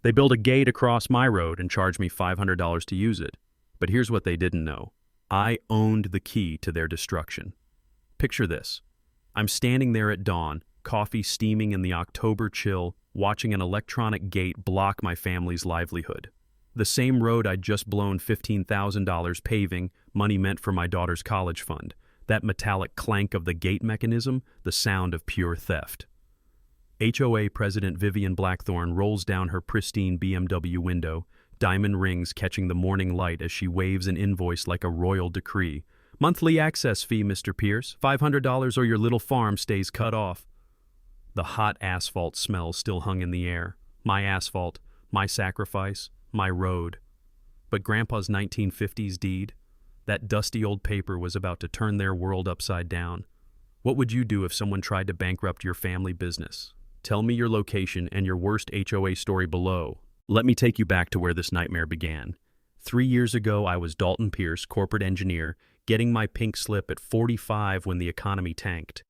They built a gate across my road and charged me $500 to use it. But here's what they didn't know. I owned the key to their destruction. Picture this. I'm standing there at dawn, coffee steaming in the October chill, watching an electronic gate block my family's livelihood. The same road I'd just blown $15,000 paving, money meant for my daughter's college fund. That metallic clank of the gate mechanism, the sound of pure theft. HOA President Vivian Blackthorne rolls down her pristine BMW window, diamond rings catching the morning light as she waves an invoice like a royal decree. Monthly access fee, Mr. Pierce. $500 or your little farm stays cut off. The hot asphalt smell still hung in the air. My asphalt, my sacrifice, my road. But Grandpa's 1950s deed, that dusty old paper was about to turn their world upside down. What would you do if someone tried to bankrupt your family business? Tell me your location and your worst HOA story below. Let me take you back to where this nightmare began. 3 years ago, I was Dalton Pierce, corporate engineer, getting my pink slip at 45 when the economy tanked.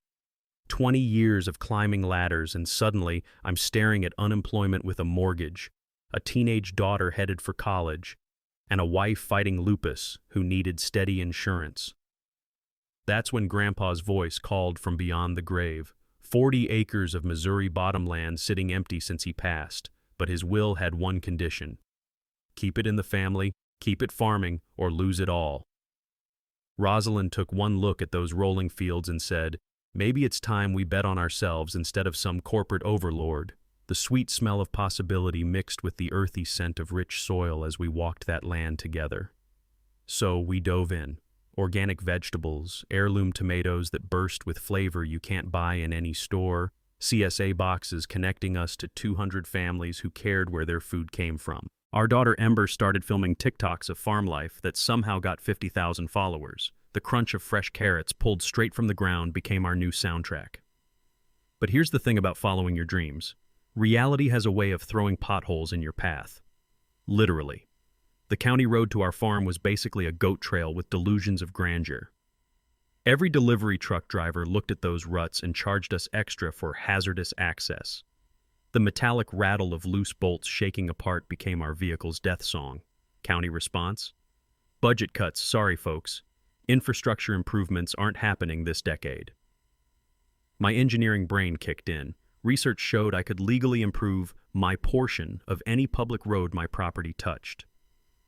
20 years of climbing ladders, and suddenly I'm staring at unemployment with a mortgage, a teenage daughter headed for college, and a wife fighting lupus who needed steady insurance. That's when Grandpa's voice called from beyond the grave. 40 acres of Missouri bottomland sitting empty since he passed, but his will had one condition. Keep it in the family, keep it farming, or lose it all. Rosalind took one look at those rolling fields and said, maybe it's time we bet on ourselves instead of some corporate overlord. The sweet smell of possibility mixed with the earthy scent of rich soil as we walked that land together. So we dove in. Organic vegetables, heirloom tomatoes that burst with flavor you can't buy in any store, CSA boxes connecting us to 200 families who cared where their food came from. Our daughter Ember started filming TikToks of farm life that somehow got 50,000 followers. The crunch of fresh carrots pulled straight from the ground became our new soundtrack. But here's the thing about following your dreams. Reality has a way of throwing potholes in your path. Literally. The county road to our farm was basically a goat trail with delusions of grandeur. Every delivery truck driver looked at those ruts and charged us extra for hazardous access. The metallic rattle of loose bolts shaking apart became our vehicle's death song. County response? Budget cuts, sorry folks. Infrastructure improvements aren't happening this decade. My engineering brain kicked in. Research showed I could legally improve my portion of any public road my property touched.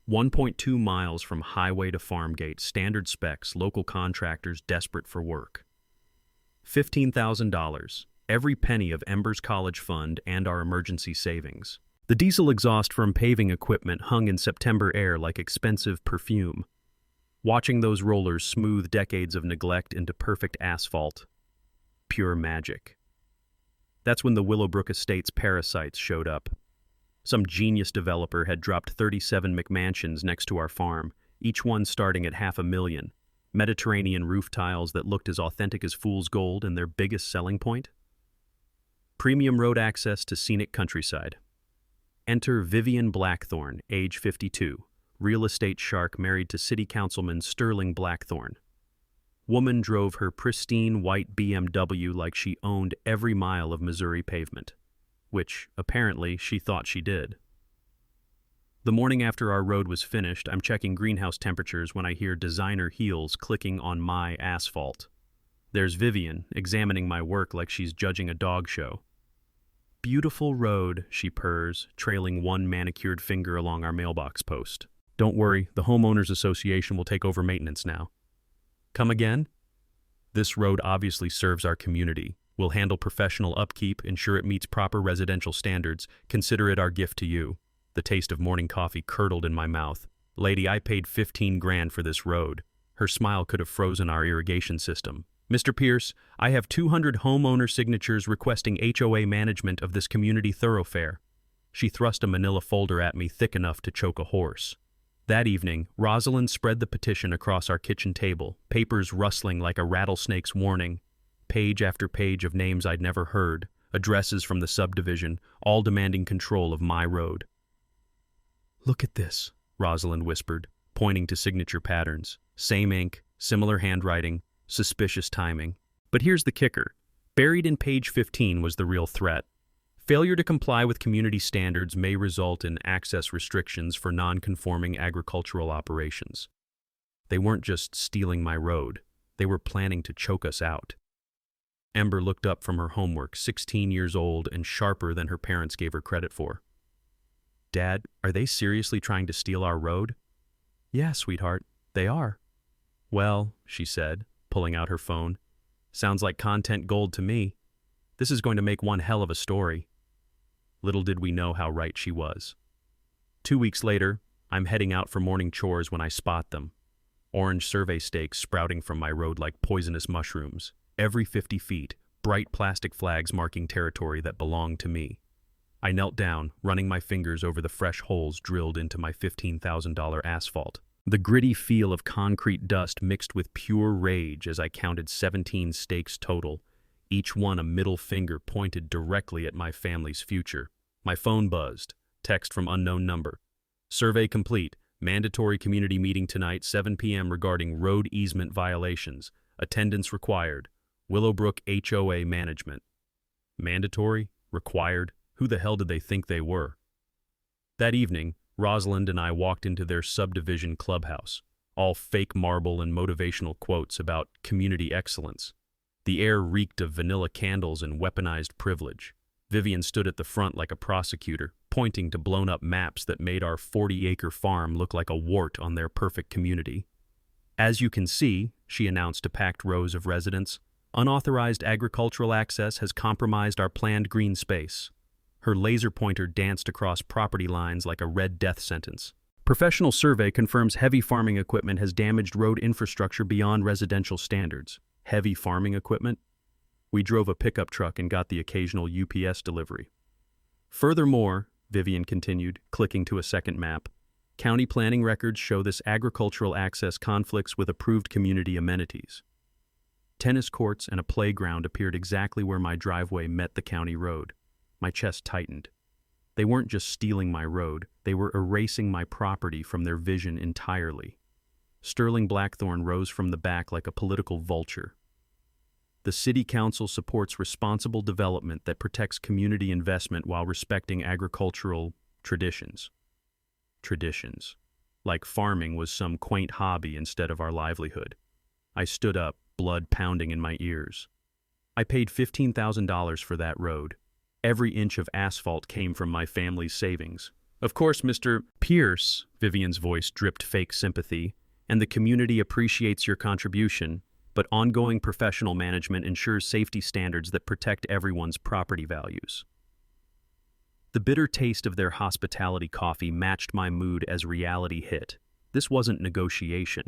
1.2 miles from highway to farm gate, standard specs, local contractors desperate for work. $15,000, every penny of Ember's college fund and our emergency savings. The diesel exhaust from paving equipment hung in September air like expensive perfume. Watching those rollers smooth decades of neglect into perfect asphalt. Pure magic. That's when the Willowbrook Estates parasites showed up. Some genius developer had dropped 37 McMansions next to our farm, each one starting at $500,000. Mediterranean roof tiles that looked as authentic as fool's gold, and their biggest selling point? Premium road access to scenic countryside. Enter Vivian Blackthorne, age 52, real estate shark married to City Councilman Sterling Blackthorne. Woman drove her pristine white BMW like she owned every mile of Missouri pavement. Which, apparently, she thought she did. The morning after our road was finished, I'm checking greenhouse temperatures when I hear designer heels clicking on my asphalt. There's Vivian, examining my work like she's judging a dog show. Beautiful road, she purrs, trailing one manicured finger along our mailbox post. Don't worry, the Homeowners Association will take over maintenance now. Come again? This road obviously serves our community. We'll handle professional upkeep, ensure it meets proper residential standards. Consider it our gift to you. The taste of morning coffee curdled in my mouth. Lady, I paid 15 grand for this road. Her smile could have frozen our irrigation system. Mr. Pierce, I have 200 homeowner signatures requesting HOA management of this community thoroughfare. She thrust a manila folder at me thick enough to choke a horse. That evening, Rosalind spread the petition across our kitchen table, papers rustling like a rattlesnake's warning. Page after page of names I'd never heard, addresses from the subdivision, all demanding control of my road. Look at this, Rosalind whispered, pointing to signature patterns. Same ink, similar handwriting, suspicious timing. But here's the kicker. Buried in page 15 was the real threat. Failure to comply with community standards may result in access restrictions for non-conforming agricultural operations. They weren't just stealing my road, they were planning to choke us out. Ember looked up from her homework, 16 years old and sharper than her parents gave her credit for. Dad, are they seriously trying to steal our road? Yeah, sweetheart, they are. Well, she said, pulling out her phone, sounds like content gold to me. This is going to make one hell of a story. Little did we know how right she was. 2 weeks later, I'm heading out for morning chores when I spot them. Orange survey stakes sprouting from my road like poisonous mushrooms. Every 50 feet, bright plastic flags marking territory that belonged to me. I knelt down, running my fingers over the fresh holes drilled into my $15,000 asphalt. The gritty feel of concrete dust mixed with pure rage as I counted 17 stakes total, each one a middle finger pointed directly at my family's future. My phone buzzed. Text from unknown number. Survey complete. Mandatory community meeting tonight, 7 p.m. regarding road easement violations. Attendance required. Willowbrook HOA management. Mandatory? Required? Who the hell did they think they were? That evening, Rosalind and I walked into their subdivision clubhouse, all fake marble and motivational quotes about community excellence. The air reeked of vanilla candles and weaponized privilege. Vivian stood at the front like a prosecutor, pointing to blown-up maps that made our 40-acre farm look like a wart on their perfect community. As you can see, she announced to packed rows of residents, unauthorized agricultural access has compromised our planned green space. Her laser pointer danced across property lines like a red death sentence. Professional survey confirms heavy farming equipment has damaged road infrastructure beyond residential standards. Heavy farming equipment? We drove a pickup truck and got the occasional UPS delivery. Furthermore, Vivian continued, clicking to a second map, county planning records show this agricultural access conflicts with approved community amenities. Tennis courts and a playground appeared exactly where my driveway met the county road. My chest tightened. They weren't just stealing my road, they were erasing my property from their vision entirely. Sterling Blackthorn rose from the back like a political vulture. The City Council supports responsible development that protects community investment while respecting agricultural traditions. Traditions. Like farming was some quaint hobby instead of our livelihood. I stood up, blood pounding in my ears. I paid $15,000 for that road. Every inch of asphalt came from my family's savings. Of course, Mr. Pierce, Vivian's voice dripped fake sympathy, and the community appreciates your contribution, but ongoing professional management ensures safety standards that protect everyone's property values. The bitter taste of their hospitality coffee matched my mood as reality hit. This wasn't negotiation.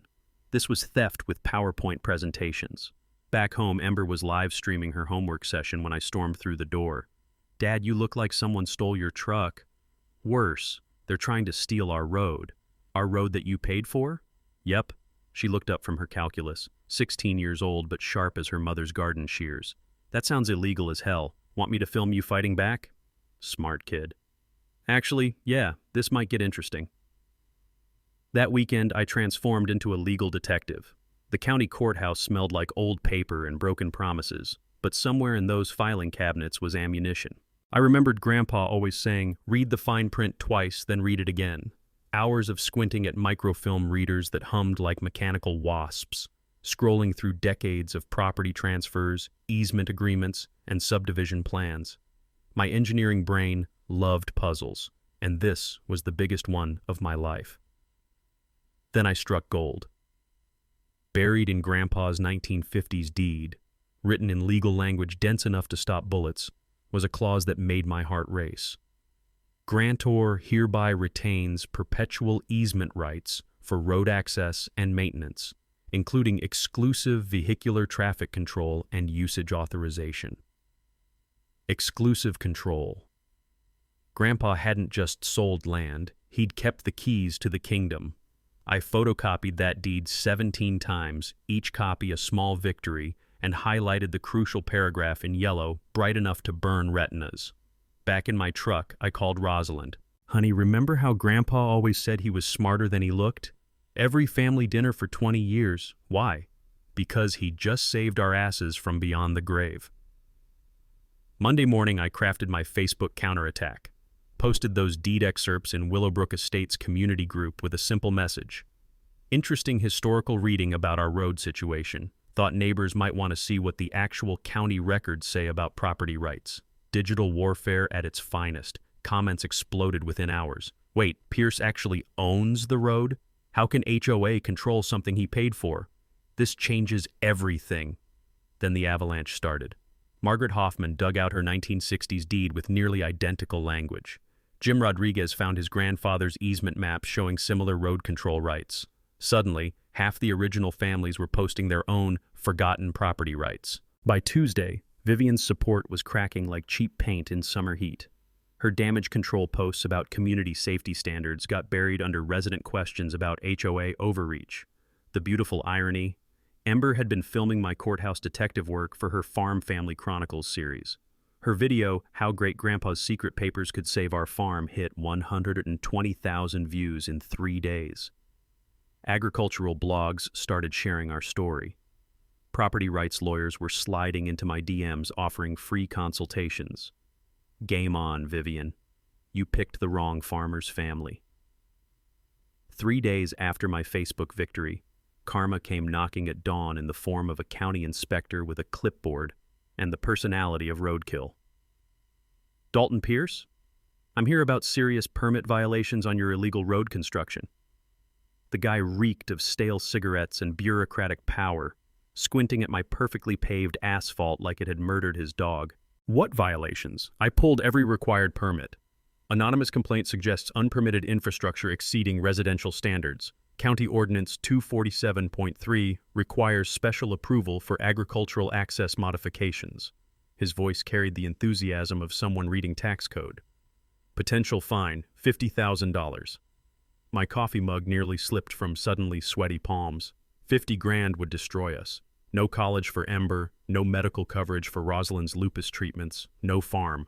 This was theft with PowerPoint presentations. Back home, Ember was live streaming her homework session when I stormed through the door. Dad, you look like someone stole your truck. Worse, they're trying to steal our road. Our road that you paid for? Yep. She looked up from her calculus, 16 years old but sharp as her mother's garden shears. That sounds illegal as hell. Want me to film you fighting back? Smart kid. Actually, yeah, this might get interesting. That weekend, I transformed into a legal detective. The county courthouse smelled like old paper and broken promises, but somewhere in those filing cabinets was ammunition. I remembered Grandpa always saying, read the fine print twice, then read it again. Hours of squinting at microfilm readers that hummed like mechanical wasps, scrolling through decades of property transfers, easement agreements, and subdivision plans. My engineering brain loved puzzles, and this was the biggest one of my life. Then I struck gold. Buried in Grandpa's 1950s deed, written in legal language dense enough to stop bullets, was a clause that made my heart race. Grantor hereby retains perpetual easement rights for road access and maintenance, including exclusive vehicular traffic control and usage authorization. Exclusive control. Grandpa hadn't just sold land, he'd kept the keys to the kingdom. I photocopied that deed 17 times, each copy a small victory, and highlighted the crucial paragraph in yellow, bright enough to burn retinas. Back in my truck, I called Rosalind. Honey, remember how Grandpa always said he was smarter than he looked? Every family dinner for 20 years. Why? Because he just saved our asses from beyond the grave. Monday morning, I crafted my Facebook counterattack. Posted those deed excerpts in Willowbrook Estates community group with a simple message. Interesting historical reading about our road situation. Thought neighbors might want to see what the actual county records say about property rights. Digital warfare at its finest. Comments exploded within hours. Wait, Pierce actually owns the road? How can HOA control something he paid for? This changes everything. Then the avalanche started. Margaret Hoffman dug out her 1960s deed with nearly identical language. Jim Rodriguez found his grandfather's easement maps showing similar road control rights. Suddenly, half the original families were posting their own forgotten property rights. By Tuesday, Vivian's support was cracking like cheap paint in summer heat. Her damage control posts about community safety standards got buried under resident questions about HOA overreach. The beautiful irony: Ember had been filming my courthouse detective work for her Farm Family Chronicles series. Her video, How Great Grandpa's Secret Papers Could Save Our Farm, hit 120,000 views in 3 days. Agricultural blogs started sharing our story. Property rights lawyers were sliding into my DMs offering free consultations. Game on, Vivian. You picked the wrong farmer's family. 3 days after my Facebook victory, karma came knocking at dawn in the form of a county inspector with a clipboard and the personality of roadkill. Dalton Pierce? I'm here about serious permit violations on your illegal road construction. The guy reeked of stale cigarettes and bureaucratic power, squinting at my perfectly paved asphalt like it had murdered his dog. What violations? I pulled every required permit. Anonymous complaint suggests unpermitted infrastructure exceeding residential standards. County Ordinance 247.3 requires special approval for agricultural access modifications. His voice carried the enthusiasm of someone reading tax code. Potential fine, $50,000. My coffee mug nearly slipped from suddenly sweaty palms. 50 grand would destroy us. No college for Ember, no medical coverage for Rosalind's lupus treatments, no farm.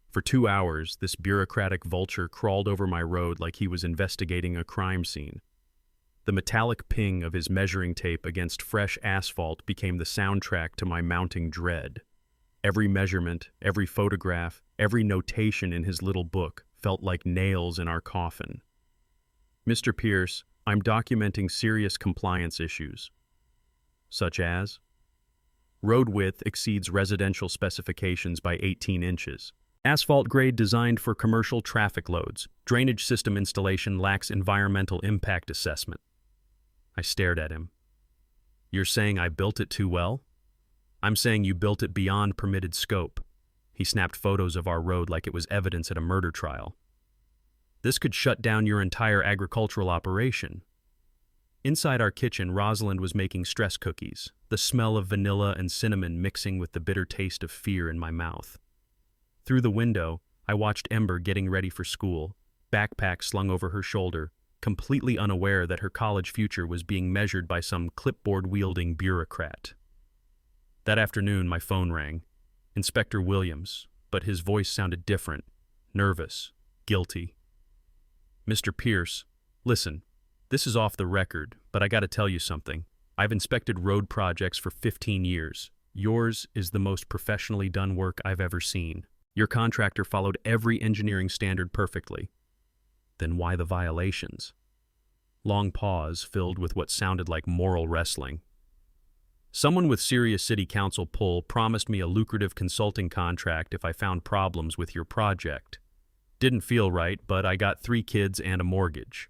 For 2 hours, this bureaucratic vulture crawled over my road like he was investigating a crime scene. The metallic ping of his measuring tape against fresh asphalt became the soundtrack to my mounting dread. Every measurement, every photograph, every notation in his little book felt like nails in our coffin. Mr. Pierce, I'm documenting serious compliance issues, such as road width exceeds residential specifications by 18 inches. Asphalt grade designed for commercial traffic loads. Drainage system installation lacks environmental impact assessment. I stared at him. You're saying I built it too well? I'm saying you built it beyond permitted scope. He snapped photos of our road like it was evidence at a murder trial. This could shut down your entire agricultural operation. Inside our kitchen, Rosalind was making stress cookies, the smell of vanilla and cinnamon mixing with the bitter taste of fear in my mouth. Through the window, I watched Ember getting ready for school, backpack slung over her shoulder, completely unaware that her college future was being measured by some clipboard-wielding bureaucrat. That afternoon, my phone rang. Inspector Williams, but his voice sounded different, nervous, guilty. Mr. Pierce, listen, this is off the record, but I gotta tell you something. I've inspected road projects for 15 years. Yours is the most professionally done work I've ever seen. Your contractor followed every engineering standard perfectly. Then why the violations? Long pause filled with what sounded like moral wrestling. Someone with serious city council pull promised me a lucrative consulting contract if I found problems with your project. Didn't feel right, but I got 3 kids and a mortgage.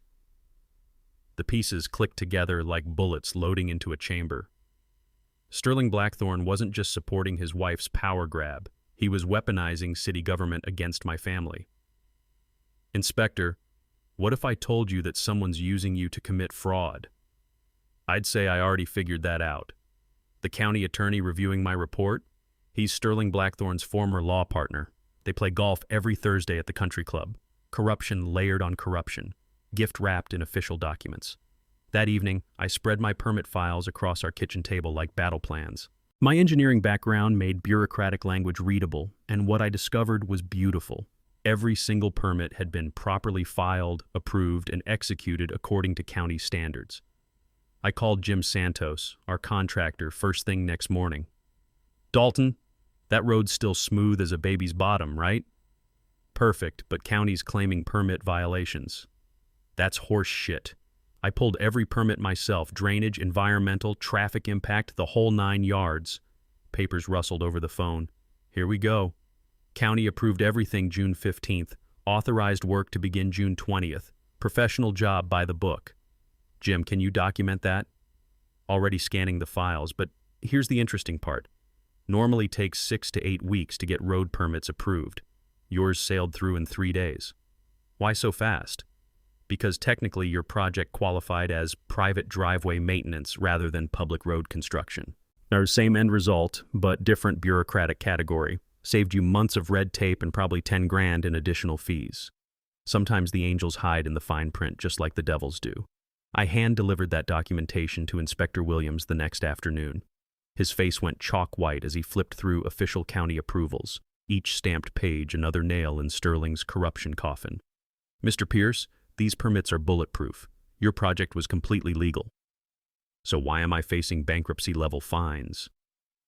The pieces clicked together like bullets loading into a chamber. Sterling Blackthorne wasn't just supporting his wife's power grab. He was weaponizing city government against my family. Inspector, what if I told you that someone's using you to commit fraud? I'd say I already figured that out. The county attorney reviewing my report? He's Sterling Blackthorne's former law partner. They play golf every Thursday at the country club. Corruption layered on corruption. Gift wrapped in official documents. That evening, I spread my permit files across our kitchen table like battle plans. My engineering background made bureaucratic language readable, and what I discovered was beautiful. Every single permit had been properly filed, approved, and executed according to county standards. I called Jim Santos, our contractor, first thing next morning. Dalton, That road's still smooth as a baby's bottom, right? Perfect, but county's claiming permit violations. That's horse shit. I pulled every permit myself, drainage, environmental, traffic impact, the whole 9 yards. Papers rustled over the phone. Here we go. County approved everything June 15th, authorized work to begin June 20th. Professional job by the book. Jim, can you document that? Already scanning the files, but here's the interesting part. Normally takes 6 to 8 weeks to get road permits approved. Yours sailed through in 3 days. Why so fast? Because technically your project qualified as private driveway maintenance rather than public road construction. Our same end result, but different bureaucratic category. Saved you months of red tape and probably 10 grand in additional fees. Sometimes the angels hide in the fine print, just like the devils do. I hand-delivered that documentation to Inspector Williams the next afternoon. His face went chalk white as he flipped through official county approvals, each stamped page another nail in Sterling's corruption coffin. Mr. Pierce, these permits are bulletproof. Your project was completely legal. So why am I facing bankruptcy-level fines?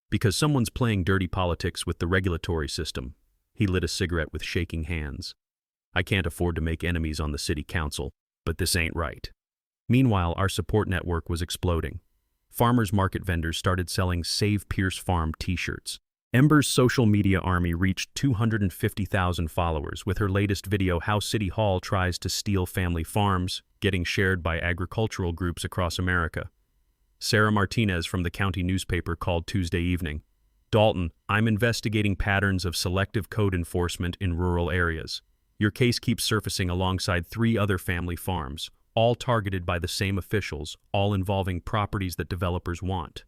Because someone's playing dirty politics with the regulatory system. He lit a cigarette with shaking hands. I can't afford to make enemies on the city council, but this ain't right. Meanwhile, our support network was exploding. Farmers market vendors started selling Save Pierce Farm t-shirts. Ember's social media army reached 250,000 followers with her latest video, How City Hall Tries to Steal Family Farms, getting shared by agricultural groups across America. Sarah Martinez from the county newspaper called Tuesday evening. Dalton, I'm investigating patterns of selective code enforcement in rural areas. Your case keeps surfacing alongside 3 other family farms, all targeted by the same officials, all involving properties that developers want.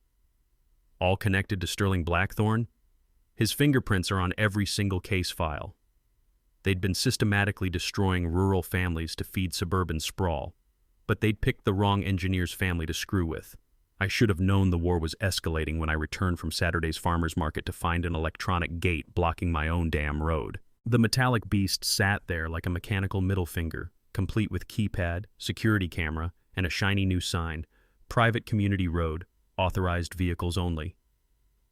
All connected to Sterling Blackthorne? His fingerprints are on every single case file. They'd been systematically destroying rural families to feed suburban sprawl, but they'd picked the wrong engineer's family to screw with. I should have known the war was escalating when I returned from Saturday's farmer's market to find an electronic gate blocking my own damn road. The metallic beast sat there like a mechanical middle finger, complete with keypad, security camera, and a shiny new sign, Private Community Road, Authorized Vehicles Only.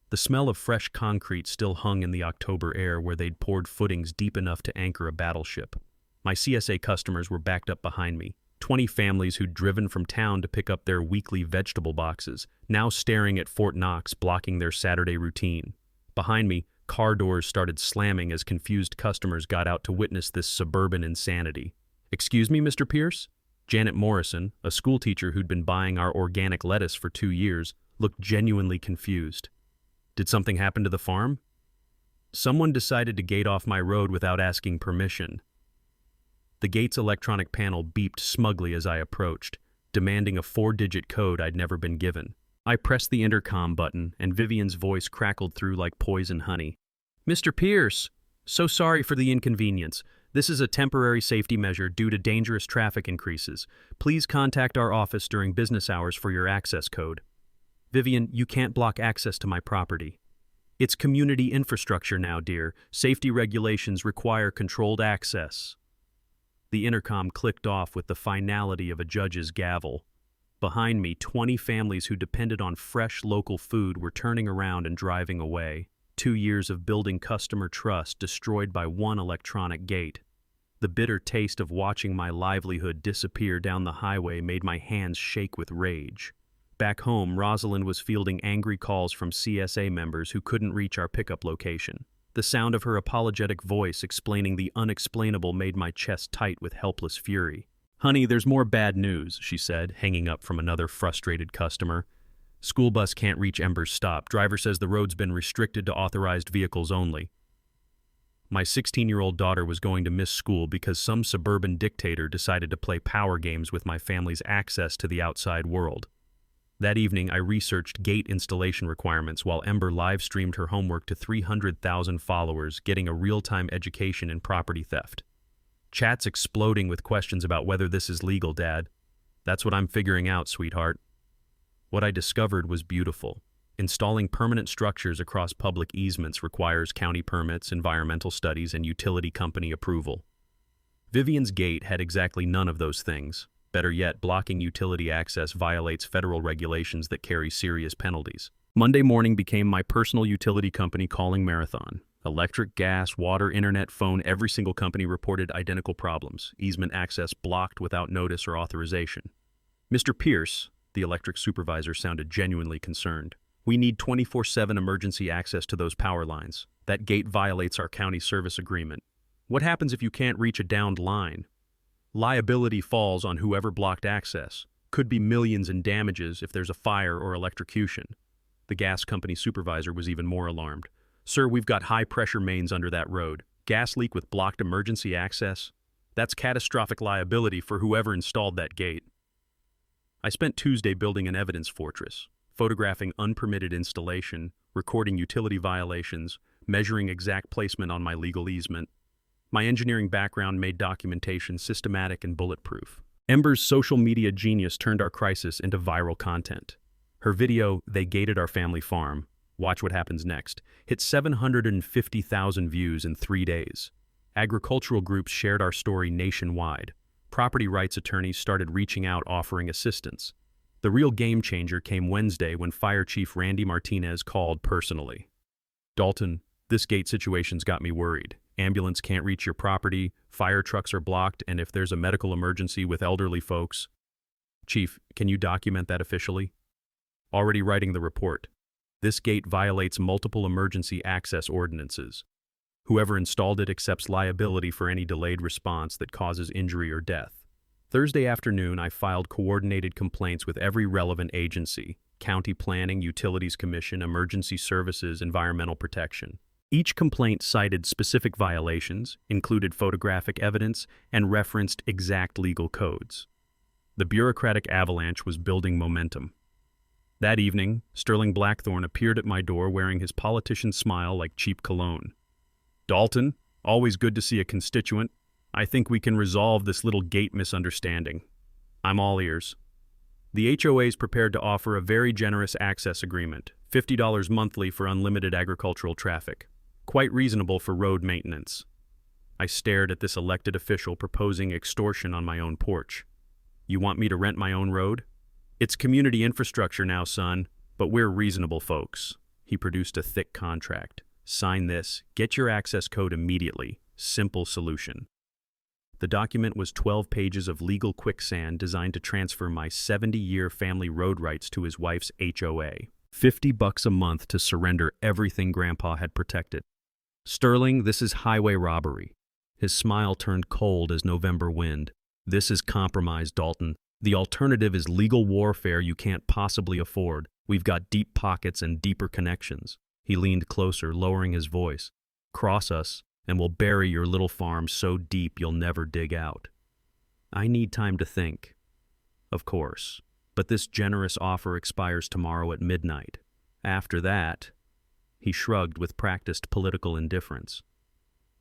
The smell of fresh concrete still hung in the October air where they'd poured footings deep enough to anchor a battleship. My CSA customers were backed up behind me, 20 families who'd driven from town to pick up their weekly vegetable boxes, now staring at Fort Knox blocking their Saturday routine. Behind me, car doors started slamming as confused customers got out to witness this suburban insanity. Excuse me, Mr. Pierce? Janet Morrison, a schoolteacher who'd been buying our organic lettuce for 2 years, looked genuinely confused. Did something happen to the farm? Someone decided to gate off my road without asking permission. The gate's electronic panel beeped smugly as I approached, demanding a 4-digit code I'd never been given. I pressed the intercom button, and Vivian's voice crackled through like poison honey. Mr. Pierce, so sorry for the inconvenience. This is a temporary safety measure due to dangerous traffic increases. Please contact our office during business hours for your access code. Vivian, you can't block access to my property. It's community infrastructure now, dear. Safety regulations require controlled access. The intercom clicked off with the finality of a judge's gavel. Behind me, 20 families who depended on fresh local food were turning around and driving away. 2 years of building customer trust destroyed by one electronic gate. The bitter taste of watching my livelihood disappear down the highway made my hands shake with rage. Back home, Rosalind was fielding angry calls from CSA members who couldn't reach our pickup location. The sound of her apologetic voice explaining the unexplainable made my chest tight with helpless fury. Honey, there's more bad news, she said, hanging up from another frustrated customer. School bus can't reach Ember's stop. Driver says the road's been restricted to authorized vehicles only. My 16-year-old daughter was going to miss school because some suburban dictator decided to play power games with my family's access to the outside world. That evening, I researched gate installation requirements while Ember live-streamed her homework to 300,000 followers, getting a real-time education in property theft. Chats exploding with questions about whether this is legal, Dad. That's what I'm figuring out, sweetheart. What I discovered was beautiful. Installing permanent structures across public easements requires county permits, environmental studies, and utility company approval. Vivian's gate had exactly none of those things. Better yet, blocking utility access violates federal regulations that carry serious penalties. Monday morning became my personal utility company calling marathon. Electric, gas, water, internet, phone, every single company reported identical problems. Easement access blocked without notice or authorization. Mr. Pierce, the electric supervisor, sounded genuinely concerned. We need 24/7 emergency access to those power lines. That gate violates our county service agreement. What happens if you can't reach a downed line? Liability falls on whoever blocked access. Could be millions in damages if there's a fire or electrocution. The gas company supervisor was even more alarmed. Sir, we've got high-pressure mains under that road. Gas leak with blocked emergency access? That's catastrophic liability for whoever installed that gate. I spent Tuesday building an evidence fortress, photographing unpermitted installation, recording utility violations, measuring exact placement on my legal easement. My engineering background made documentation systematic and bulletproof. Ember's social media genius turned our crisis into viral content. Her video, "They Gated Our Family Farm," watch what happens next, hit 750,000 views in 3 days. Agricultural groups shared our story nationwide. Property rights attorneys started reaching out offering assistance. The real game changer came Wednesday when Fire Chief Randy Martinez called personally. "Dalton, this gate situation's got me worried. Ambulance can't reach your property, fire trucks are blocked, and if there's a medical emergency with elderly folks..." "Chief, can you document that officially?" "Already writing the report. This gate violates multiple emergency access ordinances. Whoever installed it accepts liability for any delayed response that causes injury or death." Thursday afternoon, I filed coordinated complaints with every relevant agency: County Planning, Utilities Commission, Emergency Services, Environmental Protection. Each complaint cited specific violations, included photographic evidence, and referenced exact legal codes. The bureaucratic avalanche was building momentum. That evening, Sterling Blackthorne appeared at my door wearing his politician smile like cheap cologne. "Dalton, always good to see a constituent. I think we can resolve this little gate misunderstanding. I'm all ears." The HOA is prepared to offer a very generous access agreement, $50 monthly for unlimited agricultural traffic. Quite reasonable for road maintenance. I stared at this elected official proposing extortion on my own porch. "You want me to rent my own road?" "It's community infrastructure now, son, but we're reasonable folks." He produced a thick contract. "Sign this, get your access code immediately. Simple solution." The document was 12 pages of legal quicksand designed to transfer my 70-year family road rights to his wife's HOA. $50 a month to surrender everything Grandpa had protected. "Sterling, this is highway robbery." His smile turned cold as November wind. "This is compromise, Dalton. The alternative is legal warfare you can't possibly afford. We've got deep pockets and deeper connections." He leaned closer, lowering his voice. "Cross us, and we'll bury your little farm so deep you'll never dig out." I need time to think. Of course. But this generous offer expires tomorrow at midnight. After that, he shrugged with practiced political indifference.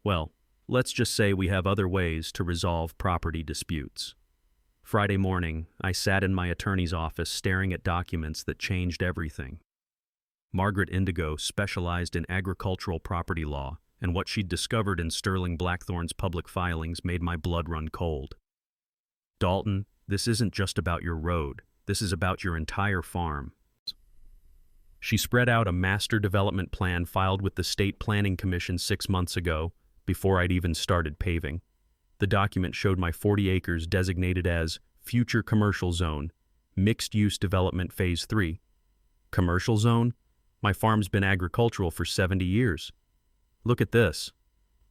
Well, let's just say we have other ways to resolve property disputes. Friday morning, I sat in my attorney's office staring at documents that changed everything. Margaret Indigo specialized in agricultural property law, and what she'd discovered in Sterling Blackthorne's public filings made my blood run cold. "Dalton, this isn't just about your road. This is about your entire farm." She spread out a master development plan filed with the State Planning Commission 6 months ago, before I'd even started paving. The document showed my 40 acres designated as Future Commercial Zone, Mixed Use Development Phase 3. Commercial Zone? My farm's been agricultural for 70 years. "Look at this."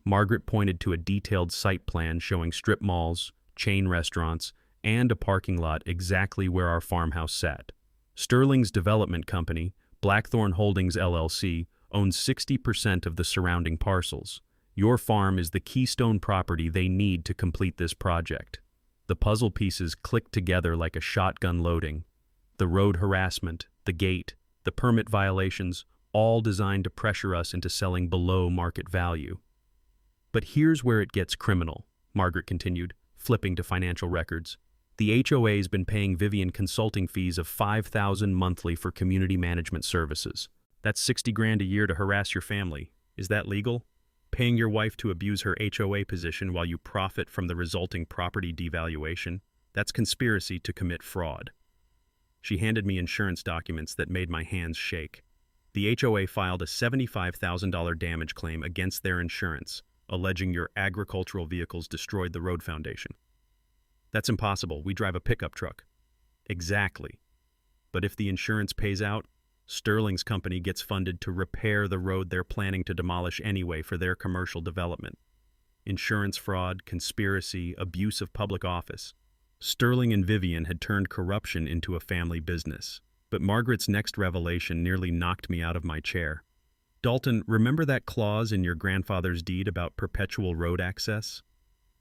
Margaret pointed to a detailed site plan showing strip malls, chain restaurants, and a parking lot exactly where our farmhouse sat. Sterling's development company, Blackthorne Holdings LLC, owns 60% of the surrounding parcels. Your farm is the keystone property they need to complete this project. The puzzle pieces clicked together like a shotgun loading. The road harassment, the gate, the permit violations, all designed to pressure us into selling below market value. "But here's where it gets criminal," Margaret continued, flipping to financial records. "The HOA's been paying Vivian consulting fees of $5,000 monthly for community management services. That's $60,000 a year to harass your family. Is that legal? Paying your wife to abuse her HOA position while you profit from the resulting property devaluation? That's conspiracy to commit fraud." She handed me insurance documents that made my hands shake. The HOA filed a $75,000 damage claim against their insurance, alleging your agricultural vehicles destroyed the road foundation. That's impossible. We drive a pickup truck. Exactly. But if the insurance pays out, Sterling's company gets funded to repair the road they're planning to demolish anyway for their commercial development. Insurance fraud, conspiracy, abuse of public office. Sterling and Vivian had turned corruption into a family business. But Margaret's next revelation nearly knocked me out of my chair. Dalton, remember that clause in your grandfather's deed about perpetual road access?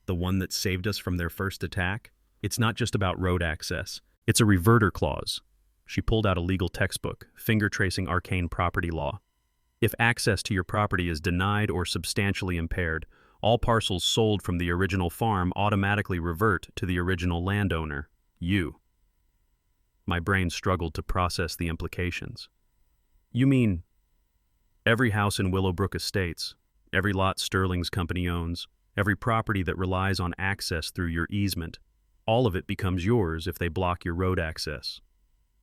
The one that saved us from their first attack? It's not just about road access. It's a reverter clause. She pulled out a legal textbook, finger-tracing arcane property law. If access to your property is denied or substantially impaired, all parcels sold from the original farm automatically revert to the original landowner, you. My brain struggled to process the implications. You mean every house in Willowbrook Estates, every lot Sterling's company owns, every property that relies on access through your easement, all of it becomes yours if they block your road access.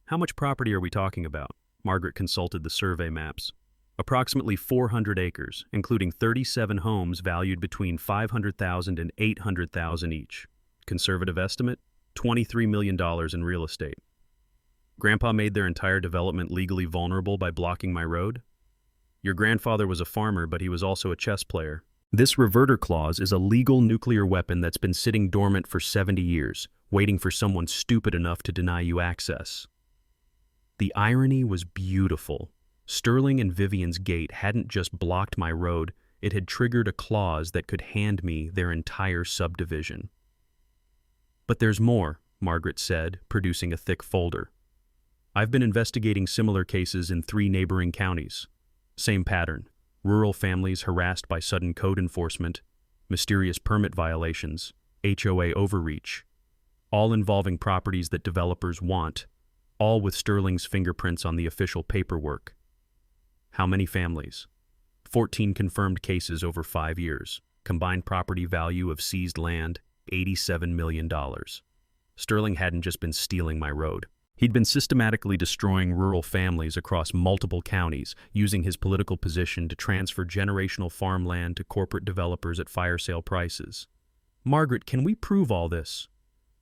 How much property are we talking about? Margaret consulted the survey maps. Approximately 400 acres, including 37 homes valued between $500,000 and $800,000 each. Conservative estimate, $23 million in real estate. Grandpa made their entire development legally vulnerable by blocking my road? Your grandfather was a farmer, but he was also a chess player. This reverter clause is a legal nuclear weapon that's been sitting dormant for 70 years, waiting for someone stupid enough to deny you access. The irony was beautiful. Sterling and Vivian's gate hadn't just blocked my road, it had triggered a clause that could hand me their entire subdivision. But there's more, Margaret said, producing a thick folder. I've been investigating similar cases in 3 neighboring counties. Same pattern. Rural families harassed by sudden code enforcement, mysterious permit violations, HOA overreach, all involving properties that developers want, all with Sterling's fingerprints on the official paperwork. How many families? 14 confirmed cases over 5 years. Combined property value of seized land, $87 million. Sterling hadn't just been stealing my road. He'd been systematically destroying rural families across multiple counties, using his political position to transfer generational farmland to corporate developers at fire sale prices. Margaret, can we prove all this?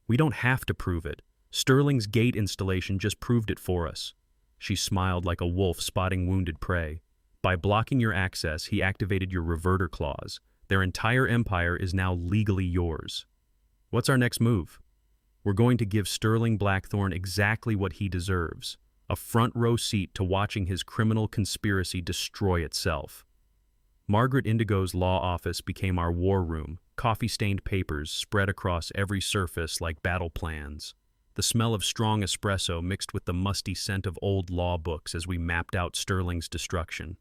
We don't have to prove it. Sterling's gate installation just proved it for us. She smiled like a wolf spotting wounded prey. By blocking your access, he activated your reverter clause. Their entire empire is now legally yours. What's our next move? We're going to give Sterling Blackthorne exactly what he deserves, a front row seat to watching his criminal conspiracy destroy itself. Margaret Indigo's law office became our war room, coffee-stained papers spread across every surface like battle plans. The smell of strong espresso mixed with the musty scent of old law books as we mapped out Sterling's destruction.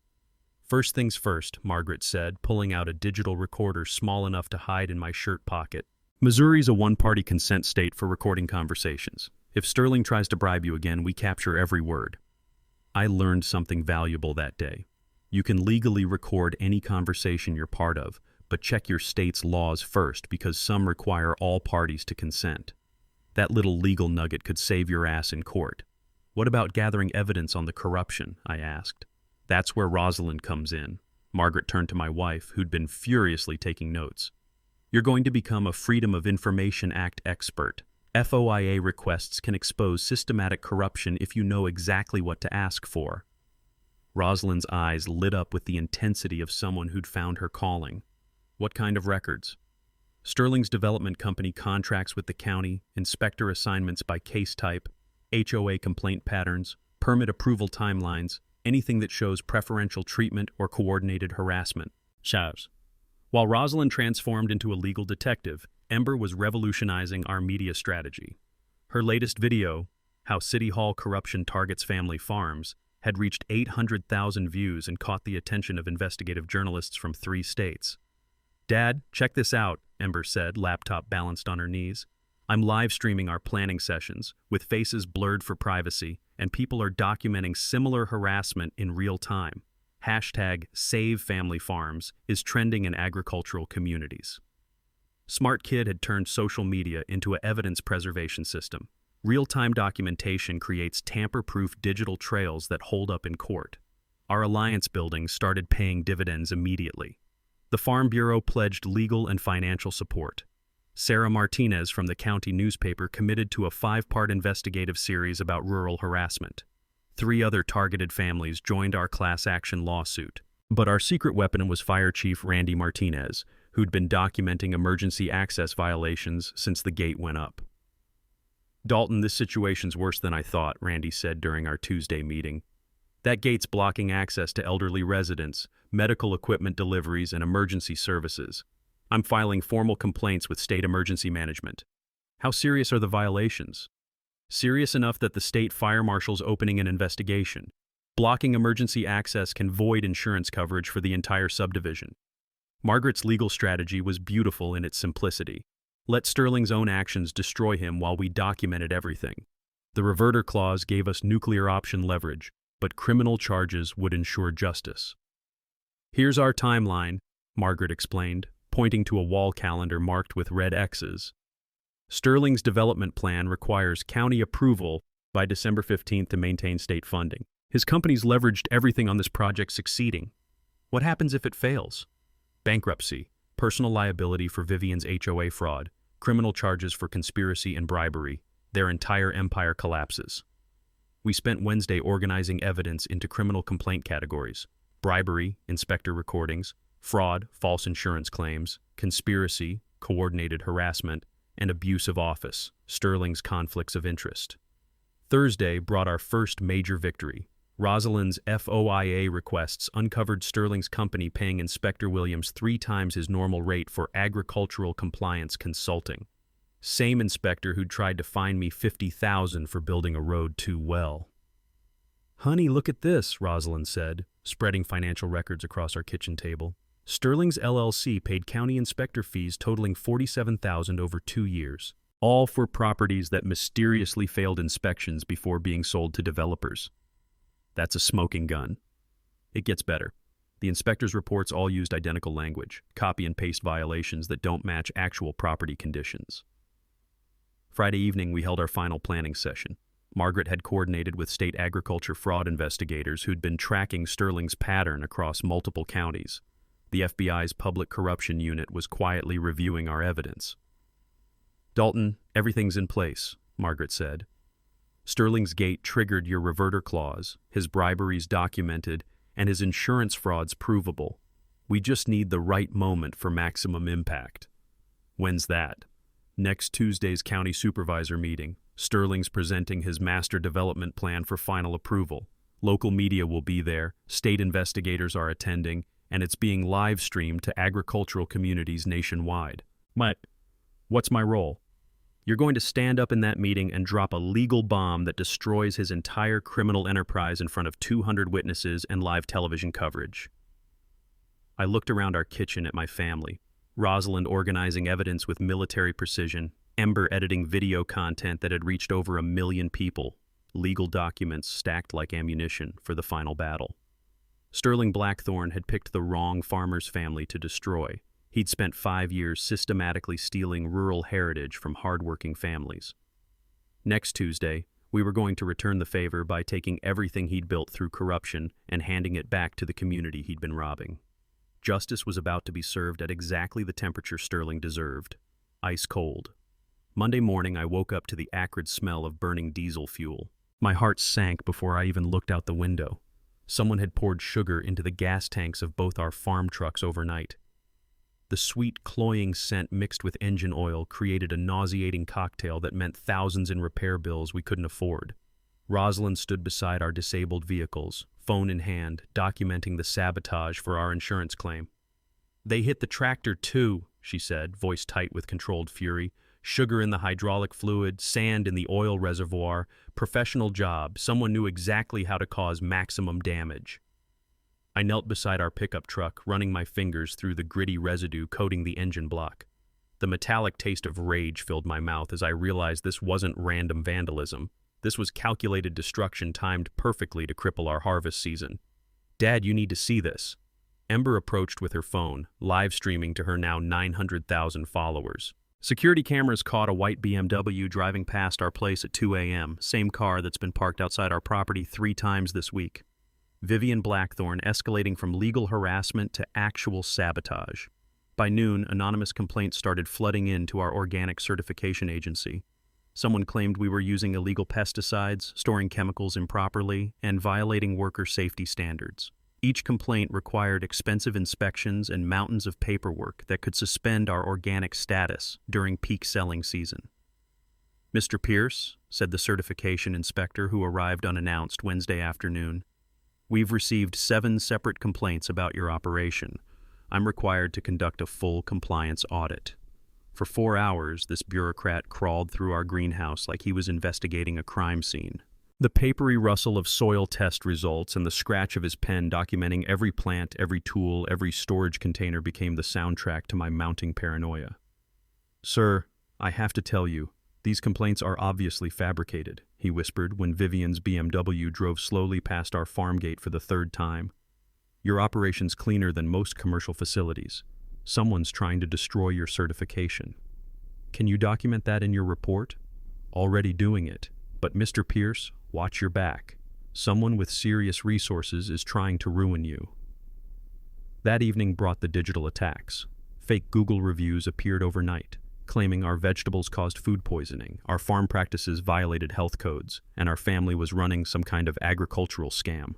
First things first, Margaret said, pulling out a digital recorder small enough to hide in my shirt pocket. Missouri's a one-party consent state for recording conversations. If Sterling tries to bribe you again, we capture every word. I learned something valuable that day. You can legally record any conversation you're part of, but check your state's laws first because some require all parties to consent. That little legal nugget could save your ass in court. What about gathering evidence on the corruption? I asked. That's where Rosalind comes in. Margaret turned to my wife, who'd been furiously taking notes. You're going to become a Freedom of Information Act expert. FOIA requests can expose systematic corruption if you know exactly what to ask for. Rosalind's eyes lit up with the intensity of someone who'd found her calling. What kind of records? Sterling's development company contracts with the county, inspector assignments by case type, HOA complaint patterns, permit approval timelines, anything that shows preferential treatment or coordinated harassment. Sagas. While Rosalind transformed into a legal detective, Ember was revolutionizing our media strategy. Her latest video, How City Hall Corruption Targets Family Farms, had reached 800,000 views and caught the attention of investigative journalists from 3 states. Dad, check this out, Ember said, laptop balanced on her knees. I'm live streaming our planning sessions, with faces blurred for privacy, and people are documenting similar harassment in real time. #SaveFamilyFarms is trending in agricultural communities. Smart Kid had turned social media into an evidence preservation system. Real-time documentation creates tamper-proof digital trails that hold up in court. Our alliance buildings started paying dividends immediately. The Farm Bureau pledged legal and financial support. Sarah Martinez from the county newspaper committed to a 5-part investigative series about rural harassment. 3 other targeted families joined our class action lawsuit. But our secret weapon was Fire Chief Randy Martinez, who'd been documenting emergency access violations since the gate went up. "Dalton, this situation's worse than I thought," Randy said during our Tuesday meeting. "That gate's blocking access to elderly residents, medical equipment deliveries, and emergency services. I'm filing formal complaints with state emergency management." "How serious are the violations?" "Serious enough that the state fire marshal's opening an investigation. Blocking emergency access can void insurance coverage for the entire subdivision." Margaret's legal strategy was beautiful in its simplicity. Let Sterling's own actions destroy him while we documented everything. The reverter clause gave us nuclear option leverage, but criminal charges would ensure justice. "Here's our timeline," Margaret explained, pointing to a wall calendar marked with red X's. "Sterling's development plan requires county approval by December 15th to maintain state funding. His company's leveraged everything on this project succeeding. What happens if it fails? Bankruptcy, personal liability for Vivian's HOA fraud, criminal charges for conspiracy and bribery. Their entire empire collapses." We spent Wednesday organizing evidence into criminal complaint categories: bribery, inspector recordings; fraud, false insurance claims; conspiracy, coordinated harassment; and abuse of office, Sterling's conflicts of interest. Thursday brought our first major victory. Rosalind's FOIA requests uncovered Sterling's company paying Inspector Williams 3 times his normal rate for agricultural compliance consulting. Same inspector who'd tried to fine me $50,000 for building a road too well. "Honey, look at this," Rosalind said, spreading financial records across our kitchen table. Sterling's LLC paid county inspector fees totaling $47,000 over 2 years, all for properties that mysteriously failed inspections before being sold to developers. That's a smoking gun. It gets better. The inspector's reports all used identical language, copy and paste violations that don't match actual property conditions. Friday evening, we held our final planning session. Margaret had coordinated with state agriculture fraud investigators who'd been tracking Sterling's pattern across multiple counties. The FBI's public corruption unit was quietly reviewing our evidence. "Dalton, everything's in place," Margaret said. "Sterling's gate triggered your reverter clause, his briberies documented, and his insurance frauds provable. We just need the right moment for maximum impact." "When's that?" "Next Tuesday's county supervisor meeting. Sterling's presenting his master development plan for final approval. Local media will be there, state investigators are attending, and it's being live-streamed to agricultural communities nationwide." What's my role?" "You're going to stand up in that meeting and drop a legal bomb that destroys his entire criminal enterprise in front of 200 witnesses and live television coverage." I looked around our kitchen at my family, Rosalind organizing evidence with military precision, Ember editing video content that had reached over 1 million people, legal documents stacked like ammunition for the final battle. Sterling Blackthorne had picked the wrong farmer's family to destroy. He'd spent 5 years systematically stealing rural heritage from hardworking families. Next Tuesday, we were going to return the favor by taking everything he'd built through corruption and handing it back to the community he'd been robbing. Justice was about to be served at exactly the temperature Sterling deserved: ice cold. Monday morning, I woke up to the acrid smell of burning diesel fuel. My heart sank before I even looked out the window. Someone had poured sugar into the gas tanks of both our farm trucks overnight. The sweet, cloying scent mixed with engine oil created a nauseating cocktail that meant thousands in repair bills we couldn't afford. Rosalind stood beside our disabled vehicles, phone in hand, documenting the sabotage for our insurance claim. "They hit the tractor too," she said, voice tight with controlled fury. "Sugar in the hydraulic fluid, sand in the oil reservoir, professional job. Someone knew exactly how to cause maximum damage." I knelt beside our pickup truck, running my fingers through the gritty residue coating the engine block. The metallic taste of rage filled my mouth as I realized this wasn't random vandalism. This was calculated destruction timed perfectly to cripple our harvest season. "Dad, you need to see this." Ember approached with her phone, live streaming to her now 900,000 followers. Security cameras caught a white BMW driving past our place at 2 a.m., same car that's been parked outside our property 3 times this week. Vivian Blackthorne escalating from legal harassment to actual sabotage. By noon, anonymous complaints started flooding into our organic certification agency. Someone claimed we were using illegal pesticides, storing chemicals improperly, and violating worker safety standards. Each complaint required expensive inspections and mountains of paperwork that could suspend our organic status during peak selling season. "Mr. Pierce," said the certification inspector who arrived unannounced Wednesday afternoon, "we've received 7 separate complaints about your operation. I'm required to conduct a full compliance audit." For 4 hours, this bureaucrat crawled through our greenhouse like he was investigating a crime scene. The papery rustle of soil test results and the scratch of his pen documenting every plant, every tool, every storage container became the soundtrack to my mounting paranoia. "Sir, I have to tell you, these complaints are obviously fabricated," he whispered when Vivian's BMW drove slowly past our farm gate for the 3rd time. "Your operation's cleaner than most commercial facilities. Someone's trying to destroy your certification. Can you document that in your report?" "Already doing it. But Mr. Pierce, watch your back. Someone with serious resources is trying to ruin you." That evening brought the digital attacks. Fake Google reviews appeared overnight, claiming our vegetables caused food poisoning, our farm practices violated health codes, and our family was running some kind of agricultural scam.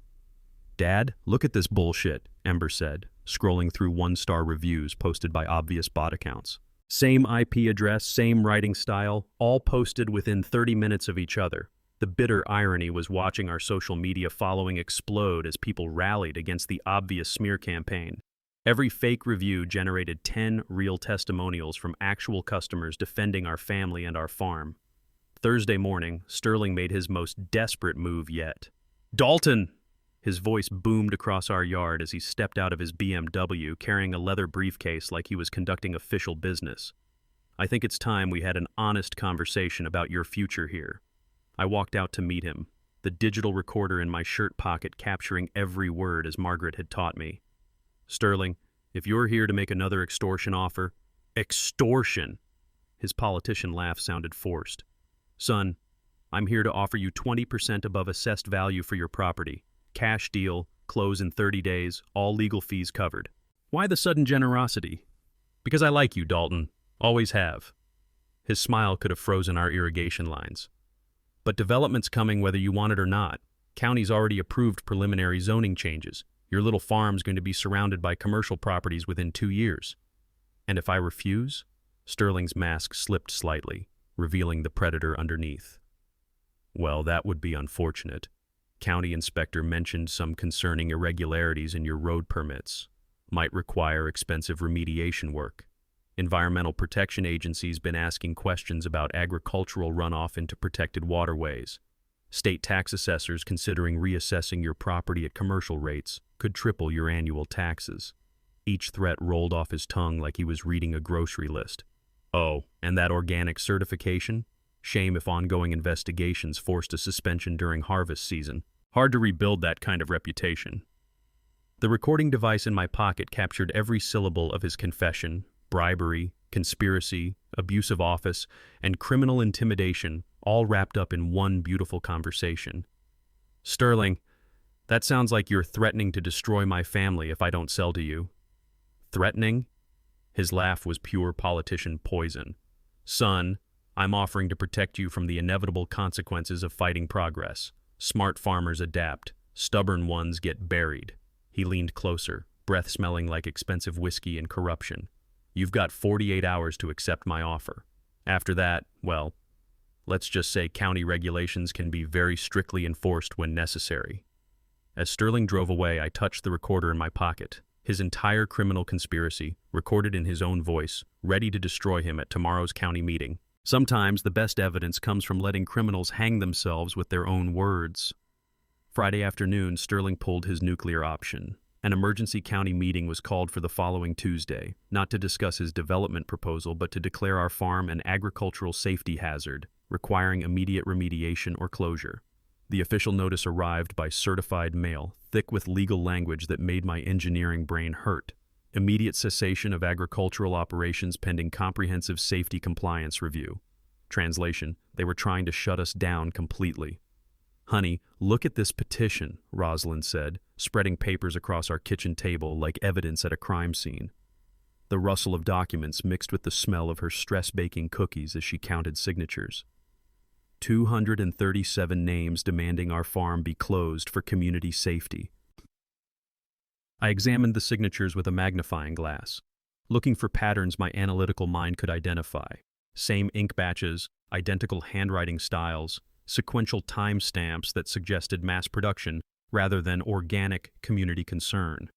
"Dad, look at this bullshit," Ember said, scrolling through 1-star reviews posted by obvious bot accounts. Same IP address, same writing style, all posted within 30 minutes of each other. The bitter irony was watching our social media following explode as people rallied against the obvious smear campaign. Every fake review generated 10 real testimonials from actual customers defending our family and our farm. Thursday morning, Sterling made his most desperate move yet. "Dalton!" His voice boomed across our yard as he stepped out of his BMW carrying a leather briefcase like he was conducting official business. "I think it's time we had an honest conversation about your future here." I walked out to meet him, the digital recorder in my shirt pocket capturing every word as Margaret had taught me. "Sterling, if you're here to make another extortion offer—" "Extortion!" His politician laugh sounded forced. "Son, I'm here to offer you 20% above assessed value for your property. Cash deal, close in 30 days, all legal fees covered." "Why the sudden generosity?" "Because I like you, Dalton. Always have." His smile could have frozen our irrigation lines. "But development's coming whether you want it or not. County's already approved preliminary zoning changes. Your little farm's going to be surrounded by commercial properties within 2 years. And if I refuse?" Sterling's mask slipped slightly, revealing the predator underneath. "Well, that would be unfortunate. County inspector mentioned some concerning irregularities in your road permits. Might require expensive remediation work. Environmental Protection Agency's been asking questions about agricultural runoff into protected waterways. State tax assessors considering reassessing your property at commercial rates could triple your annual taxes." Each threat rolled off his tongue like he was reading a grocery list. "Oh, and that organic certification? Shame if ongoing investigations forced a suspension during harvest season. Hard to rebuild that kind of reputation." The recording device in my pocket captured every syllable of his confession: bribery, conspiracy, abuse of office, and criminal intimidation, all wrapped up in one beautiful conversation. "Sterling, that sounds like you're threatening to destroy my family if I don't sell to you." "Threatening?" His laugh was pure politician poison. "Son, I'm offering to protect you from the inevitable consequences of fighting progress. Smart farmers adapt. Stubborn ones get buried." He leaned closer, breath smelling like expensive whiskey and corruption. "You've got 48 hours to accept my offer. After that, well, let's just say county regulations can be very strictly enforced when necessary." As Sterling drove away, I touched the recorder in my pocket. His entire criminal conspiracy, recorded in his own voice, ready to destroy him at tomorrow's county meeting. Sometimes the best evidence comes from letting criminals hang themselves with their own words. Friday afternoon, Sterling pulled his nuclear option. An emergency county meeting was called for the following Tuesday, not to discuss his development proposal, but to declare our farm an agricultural safety hazard, requiring immediate remediation or closure. The official notice arrived by certified mail, thick with legal language that made my engineering brain hurt. Immediate cessation of agricultural operations pending comprehensive safety compliance review. Translation: they were trying to shut us down completely. "Honey, look at this petition," Rosalind said, spreading papers across our kitchen table like evidence at a crime scene. The rustle of documents mixed with the smell of her stress-baking cookies as she counted signatures. 237 names demanding our farm be closed for community safety. I examined the signatures with a magnifying glass, looking for patterns my analytical mind could identify. Same ink batches, identical handwriting styles, sequential timestamps that suggested mass production rather than organic community concern.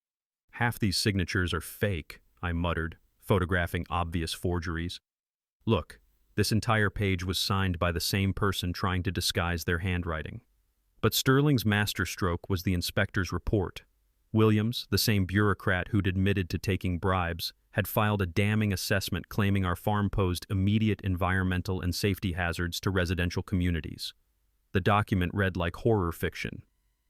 "Half these signatures are fake," I muttered, photographing obvious forgeries. "Look, this entire page was signed by the same person trying to disguise their handwriting." But Sterling's masterstroke was the inspector's report. Williams, the same bureaucrat who'd admitted to taking bribes, had filed a damning assessment claiming our farm posed immediate environmental and safety hazards to residential communities. The document read like horror fiction.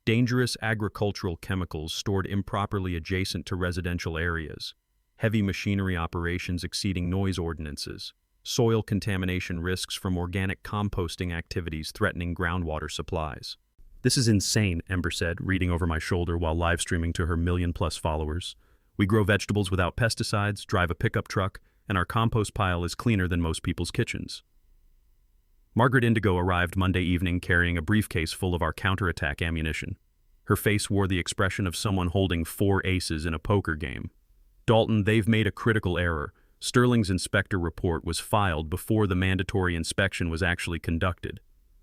Dangerous agricultural chemicals stored improperly adjacent to residential areas, heavy machinery operations exceeding noise ordinances, soil contamination risks from organic composting activities threatening groundwater supplies. "This is insane," Ember said, reading over my shoulder while live streaming to her million-plus followers. "We grow vegetables without pesticides, drive a pickup truck, and our compost pile is cleaner than most people's kitchens." Margaret Indigo arrived Monday evening carrying a briefcase full of our counterattack ammunition. Her face wore the expression of someone holding 4 aces in a poker game. "Dalton, they've made a critical error. Sterling's inspector report was filed before the mandatory inspection was actually conducted.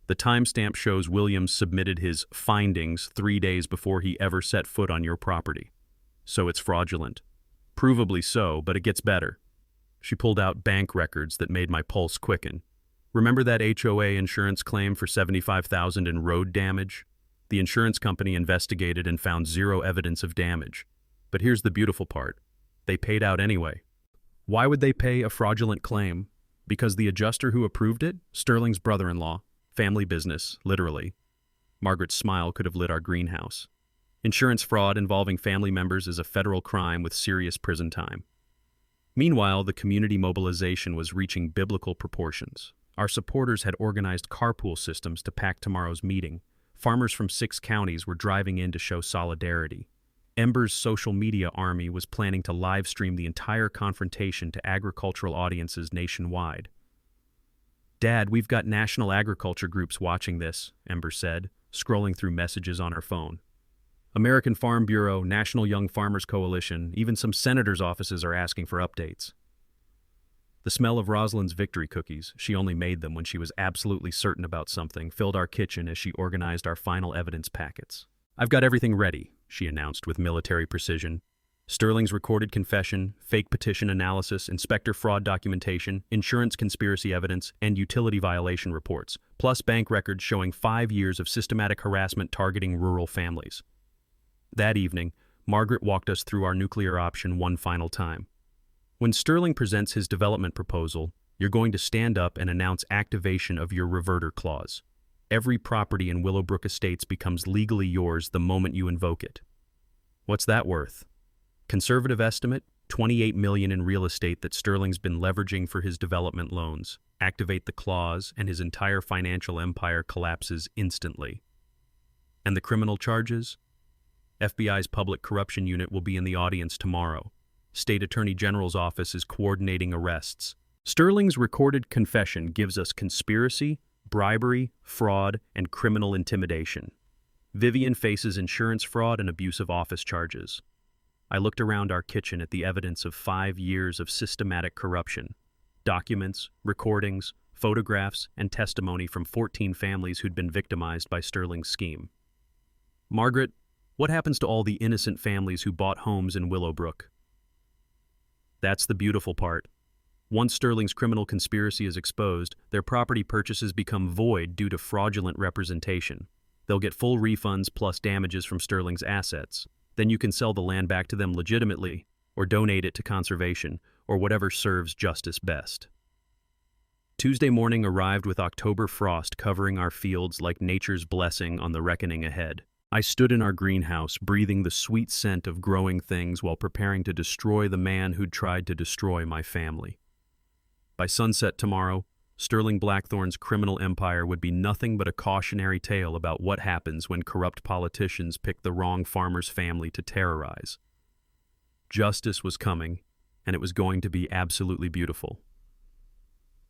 The timestamp shows Williams submitted his findings 3 days before he ever set foot on your property. So it's fraudulent. Provably so, but it gets better." She pulled out bank records that made my pulse quicken. "Remember that HOA insurance claim for $75,000 in road damage? The insurance company investigated and found 0 evidence of damage. But here's the beautiful part. They paid out anyway." "Why would they pay a fraudulent claim? Because the adjuster who approved it? Sterling's brother-in-law. Family business, literally." Margaret's smile could have lit our greenhouse. "Insurance fraud involving family members is a federal crime with serious prison time." Meanwhile, the community mobilization was reaching biblical proportions. Our supporters had organized carpool systems to pack tomorrow's meeting. Farmers from 6 counties were driving in to show solidarity. Ember's social media army was planning to live stream the entire confrontation to agricultural audiences nationwide. "Dad, we've got national agriculture groups watching this," Ember said, scrolling through messages on her phone. "American Farm Bureau, National Young Farmers Coalition, even some senators' offices are asking for updates." The smell of Rosalind's victory cookies, she only made them when she was absolutely certain about something, filled our kitchen as she organized our final evidence packets. "I've got everything ready," she announced with military precision. "Sterling's recorded confession, fake petition analysis, inspector fraud documentation, insurance conspiracy evidence, and utility violation reports, plus bank records showing 5 years of systematic harassment targeting rural families." That evening, Margaret walked us through our nuclear option one final time. "When Sterling presents his development proposal, you're going to stand up and announce activation of your reverter clause. Every property in Willowbrook Estates becomes legally yours the moment you invoke it." "What's that worth?" "Conservative estimate, $28 million in real estate that Sterling's been leveraging for his development loans. Activate the clause, and his entire financial empire collapses instantly." "And the criminal charges?" "FBI's Public Corruption Unit will be in the audience tomorrow. State Attorney General's office is coordinating arrests. Sterling's recorded confession gives us conspiracy, bribery, fraud, and criminal intimidation. Vivian faces insurance fraud and abusive office charges." I looked around our kitchen at the evidence of 5 years of systematic corruption. Documents, recordings, photographs, and testimony from 14 families who'd been victimized by Sterling's scheme. "Margaret, what happens to all the innocent families who bought homes in Willowbrook?" "That's the beautiful part. Once Sterling's criminal conspiracy is exposed, their property purchases become void due to fraudulent representation. They'll get full refunds plus damages from Sterling's assets. Then you can sell the land back to them legitimately, or donate it to conservation, or whatever serves justice best." Tuesday morning arrived with October frost covering our fields like nature's blessing on the reckoning ahead. I stood in our greenhouse, breathing the sweet scent of growing things while preparing to destroy the man who'd tried to destroy my family. By sunset tomorrow, Sterling Blackthorne's criminal empire would be nothing but a cautionary tale about what happens when corrupt politicians pick the wrong farmer's family to terrorize. Justice was coming, and it was going to be absolutely beautiful.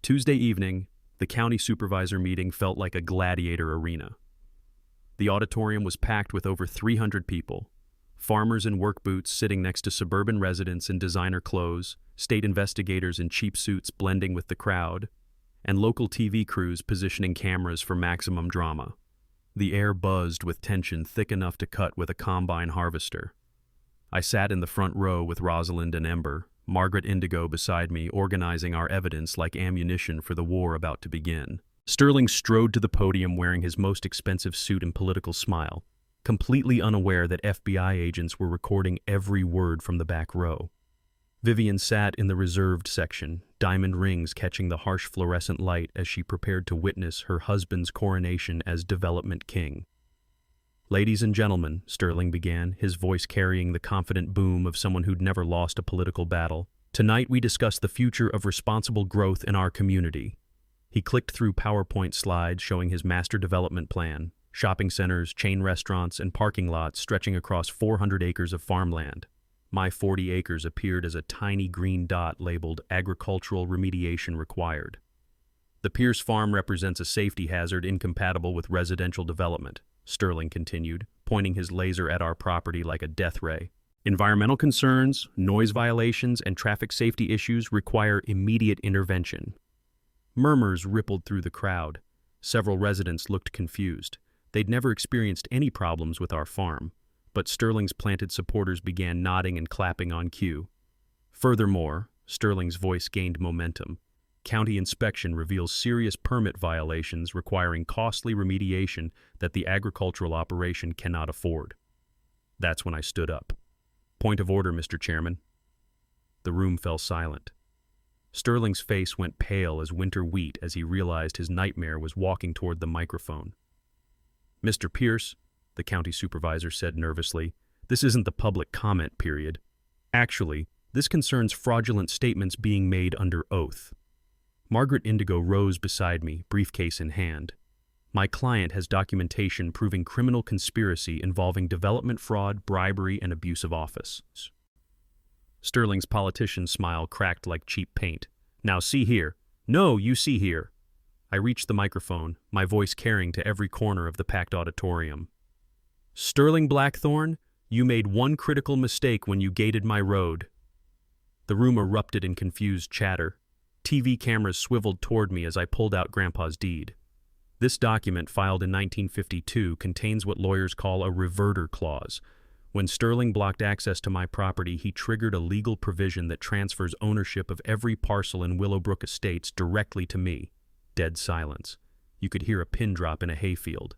Tuesday evening, the county supervisor meeting felt like a gladiator arena. The auditorium was packed with over 300 people, farmers in work boots sitting next to suburban residents in designer clothes, state investigators in cheap suits blending with the crowd, and local TV crews positioning cameras for maximum drama. The air buzzed with tension thick enough to cut with a combine harvester. I sat in the front row with Rosalind and Ember, Margaret Indigo beside me, organizing our evidence like ammunition for the war about to begin. Sterling strode to the podium wearing his most expensive suit and political smile, completely unaware that FBI agents were recording every word from the back row. Vivian sat in the reserved section, diamond rings catching the harsh fluorescent light as she prepared to witness her husband's coronation as development king. "Ladies and gentlemen," Sterling began, his voice carrying the confident boom of someone who'd never lost a political battle, "tonight we discuss the future of responsible growth in our community." He clicked through PowerPoint slides showing his master development plan, shopping centers, chain restaurants, and parking lots stretching across 400 acres of farmland. My 40 acres appeared as a tiny green dot labeled agricultural remediation required. "The Pierce farm represents a safety hazard incompatible with residential development," Sterling continued, pointing his laser at our property like a death ray. "Environmental concerns, noise violations, and traffic safety issues require immediate intervention." Murmurs rippled through the crowd. Several residents looked confused. They'd never experienced any problems with our farm, but Sterling's planted supporters began nodding and clapping on cue. Furthermore, Sterling's voice gained momentum. County inspection reveals serious permit violations requiring costly remediation that the agricultural operation cannot afford. That's when I stood up. "Point of order, Mr. Chairman." The room fell silent. Sterling's face went pale as winter wheat as he realized his nightmare was walking toward the microphone. "Mr. Pierce," the county supervisor said nervously, "this isn't the public comment period. Actually, this concerns fraudulent statements being made under oath." Margaret Indigo rose beside me, briefcase in hand. "My client has documentation proving criminal conspiracy involving development fraud, bribery, and abuse of office." Sterling's politician's smile cracked like cheap paint. "Now see here." "No, you see here." I reached the microphone, my voice carrying to every corner of the packed auditorium. "Sterling Blackthorne, you made one critical mistake when you gated my road." The room erupted in confused chatter. TV cameras swiveled toward me as I pulled out Grandpa's deed. This document, filed in 1952, contains what lawyers call a reverter clause. When Sterling blocked access to my property, he triggered a legal provision that transfers ownership of every parcel in Willowbrook Estates directly to me. Dead silence. You could hear a pin drop in a hayfield.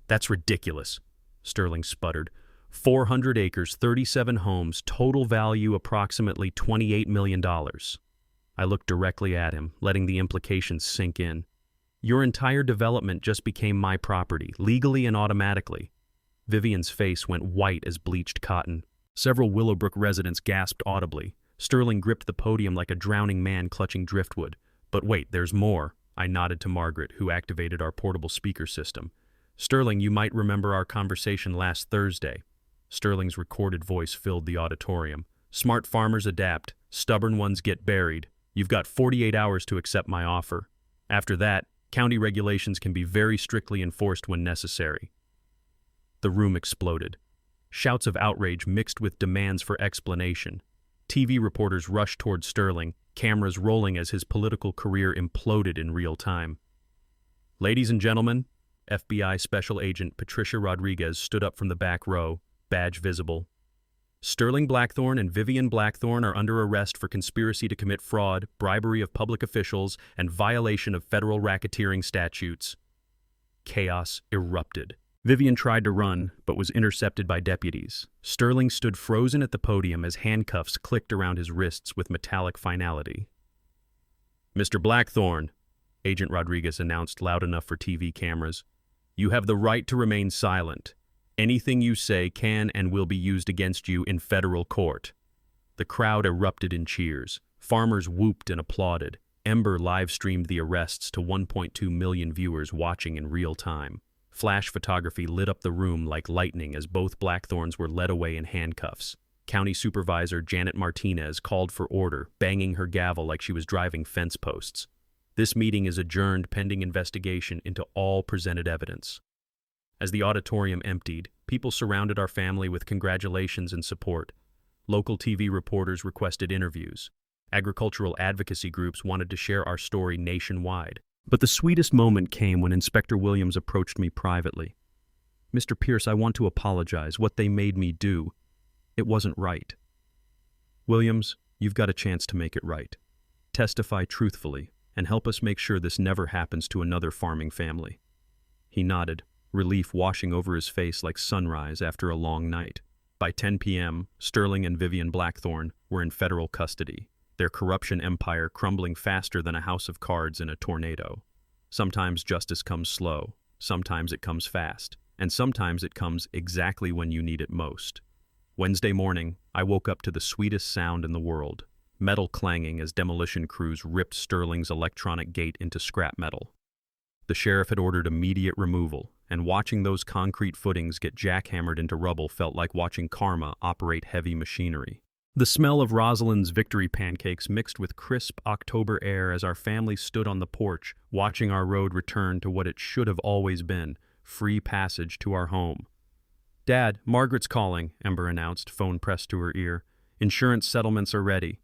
"That's ridiculous," Sterling sputtered. 400 acres, 37 homes, total value approximately $28 million. I looked directly at him, letting the implications sink in. "Your entire development just became my property, legally and automatically." Vivian's face went white as bleached cotton. Several Willowbrook residents gasped audibly. Sterling gripped the podium like a drowning man clutching driftwood. "But wait, there's more." I nodded to Margaret, who activated our portable speaker system. "Sterling, you might remember our conversation last Thursday." Sterling's recorded voice filled the auditorium. "Smart farmers adapt. Stubborn ones get buried. You've got 48 hours to accept my offer. After that, county regulations can be very strictly enforced when necessary." The room exploded. Shouts of outrage mixed with demands for explanation. TV reporters rushed toward Sterling, cameras rolling as his political career imploded in real time. "Ladies and gentlemen," FBI Special Agent Patricia Rodriguez stood up from the back row, badge visible. "Sterling Blackthorne and Vivian Blackthorne are under arrest for conspiracy to commit fraud, bribery of public officials, and violation of federal racketeering statutes." Chaos erupted. Vivian tried to run, but was intercepted by deputies. Sterling stood frozen at the podium as handcuffs clicked around his wrists with metallic finality. "Mr. Blackthorne," Agent Rodriguez announced loud enough for TV cameras, "you have the right to remain silent. Anything you say can and will be used against you in federal court." The crowd erupted in cheers. Farmers whooped and applauded. Ember live-streamed the arrests to 1.2 million viewers watching in real time. Flash photography lit up the room like lightning as both Blackthorns were led away in handcuffs. County Supervisor Janet Martinez called for order, banging her gavel like she was driving fence posts. This meeting is adjourned pending investigation into all presented evidence. As the auditorium emptied, people surrounded our family with congratulations and support. Local TV reporters requested interviews. Agricultural advocacy groups wanted to share our story nationwide. But the sweetest moment came when Inspector Williams approached me privately. "Mr. Pierce, I want to apologize. What they made me do, it wasn't right." "Williams, you've got a chance to make it right. Testify truthfully and help us make sure this never happens to another farming family." He nodded, relief washing over his face like sunrise after a long night. By 10 p.m., Sterling and Vivian Blackthorn were in federal custody, their corruption empire crumbling faster than a house of cards in a tornado. Sometimes justice comes slow, sometimes it comes fast, and sometimes it comes exactly when you need it most. Wednesday morning, I woke up to the sweetest sound in the world, metal clanging as demolition crews ripped Sterling's electronic gate into scrap metal. The sheriff had ordered immediate removal, and watching those concrete footings get jackhammered into rubble felt like watching karma operate heavy machinery. The smell of Rosalind's victory pancakes mixed with crisp October air as our family stood on the porch, watching our road return to what it should have always been, free passage to our home. "Dad, Margaret's calling," Ember announced, phone pressed to her ear. "Insurance settlements are ready.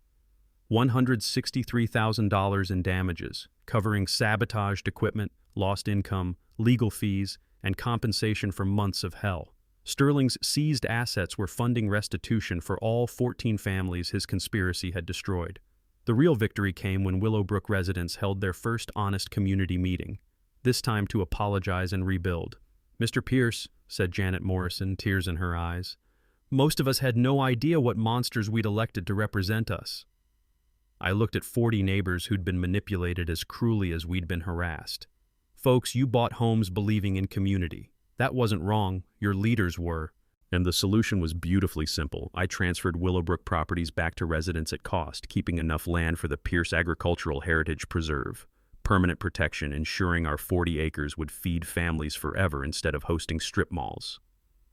$163,000 in damages, covering sabotaged equipment, lost income, legal fees, and compensation for months of hell. Sterling's seized assets were funding restitution for all 14 families his conspiracy had destroyed. The real victory came when Willowbrook residents held their first honest community meeting, this time to apologize and rebuild. "Mr. Pierce," said Janet Morrison, tears in her eyes, "most of us had no idea what monsters we'd elected to represent us." I looked at 40 neighbors who'd been manipulated as cruelly as we'd been harassed. "Folks, you bought homes believing in community. That wasn't wrong, your leaders were." And the solution was beautifully simple. I transferred Willowbrook properties back to residents at cost, keeping enough land for the Pierce Agricultural Heritage Preserve. Permanent protection, ensuring our 40 acres would feed families forever instead of hosting strip malls.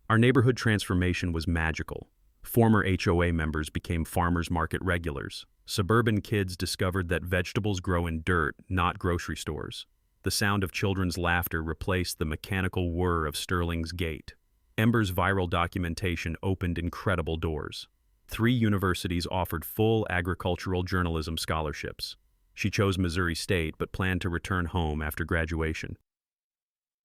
Our neighborhood transformation was magical. Former HOA members became farmers market regulars. Suburban kids discovered that vegetables grow in dirt, not grocery stores. The sound of children's laughter replaced the mechanical whir of Sterling's gate. Ember's viral documentation opened incredible doors. 3 universities offered full agricultural journalism scholarships. She chose Missouri State but planned to return home after graduation.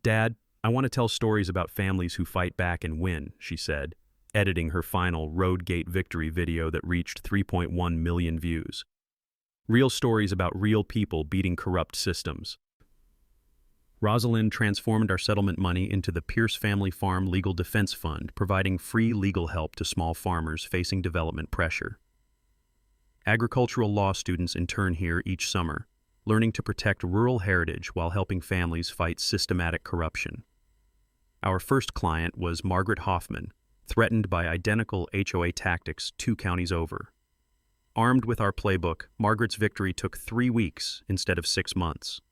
"Dad, I want to tell stories about families who fight back and win," she said, editing her final Road Gate victory video that reached 3.1 million views. Real stories about real people beating corrupt systems. Rosalind transformed our settlement money into the Pierce Family Farm Legal Defense Fund, providing free legal help to small farmers facing development pressure. Agricultural law students intern here each summer, learning to protect rural heritage while helping families fight systematic corruption. Our first client was Margaret Hoffman, threatened by identical HOA tactics 2 counties over. Armed with our playbook, Margaret's victory took 3 weeks instead of 6 months.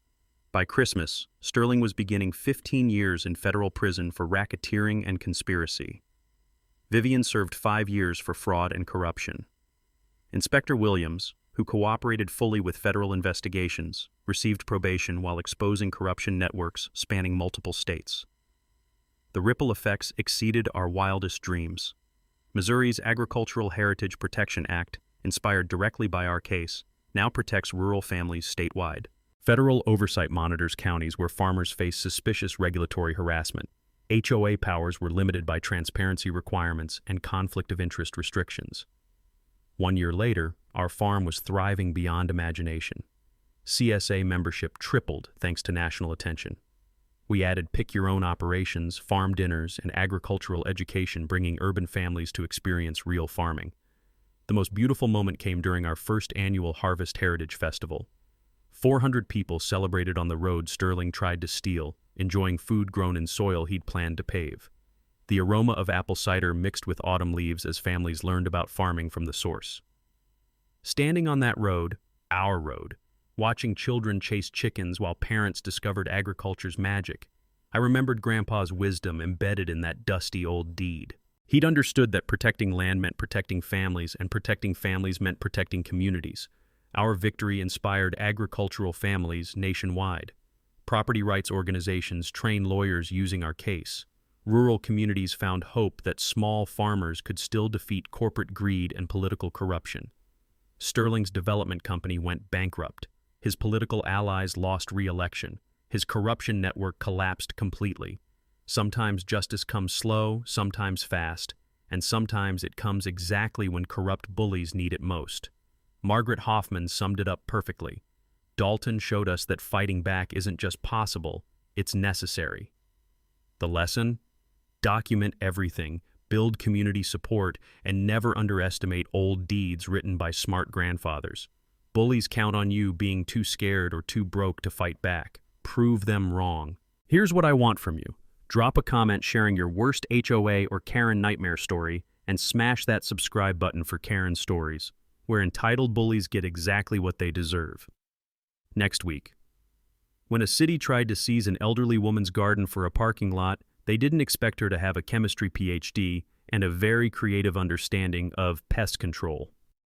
By Christmas, Sterling was beginning 15 years in federal prison for racketeering and conspiracy. Vivian served 5 years for fraud and corruption. Inspector Williams, who cooperated fully with federal investigations, received probation while exposing corruption networks spanning multiple states. The ripple effects exceeded our wildest dreams. Missouri's Agricultural Heritage Protection Act, inspired directly by our case, now protects rural families statewide. Federal oversight monitors counties where farmers face suspicious regulatory harassment. HOA powers were limited by transparency requirements and conflict of interest restrictions. 1 year later, our farm was thriving beyond imagination. CSA membership tripled thanks to national attention. We added pick-your-own operations, farm dinners, and agricultural education, bringing urban families to experience real farming. The most beautiful moment came during our first annual Harvest Heritage Festival. 400 people celebrated on the road Sterling tried to steal, enjoying food grown in soil he'd planned to pave. The aroma of apple cider mixed with autumn leaves as families learned about farming from the source. Standing on that road, our road, watching children chase chickens while parents discovered agriculture's magic. I remembered Grandpa's wisdom embedded in that dusty old deed. He'd understood that protecting land meant protecting families, and protecting families meant protecting communities. Our victory inspired agricultural families nationwide. Property rights organizations trained lawyers using our case. Rural communities found hope that small farmers could still defeat corporate greed and political corruption. Sterling's development company went bankrupt. His political allies lost re-election. His corruption network collapsed completely. Sometimes justice comes slow, sometimes fast, and sometimes it comes exactly when corrupt bullies need it most. Margaret Hoffman summed it up perfectly. Dalton showed us that fighting back isn't just possible, it's necessary. The lesson? Document everything, build community support, and never underestimate old deeds written by smart grandfathers. Bullies count on you being too scared or too broke to fight back. Prove them wrong. Here's what I want from you. Drop a comment sharing your worst HOA or Karen nightmare story, and smash that subscribe button for Karen Stories, where entitled bullies get exactly what they deserve. Next week. When a city tried to seize an elderly woman's garden for a parking lot, they didn't expect her to have a chemistry PhD and a very creative understanding of pest control.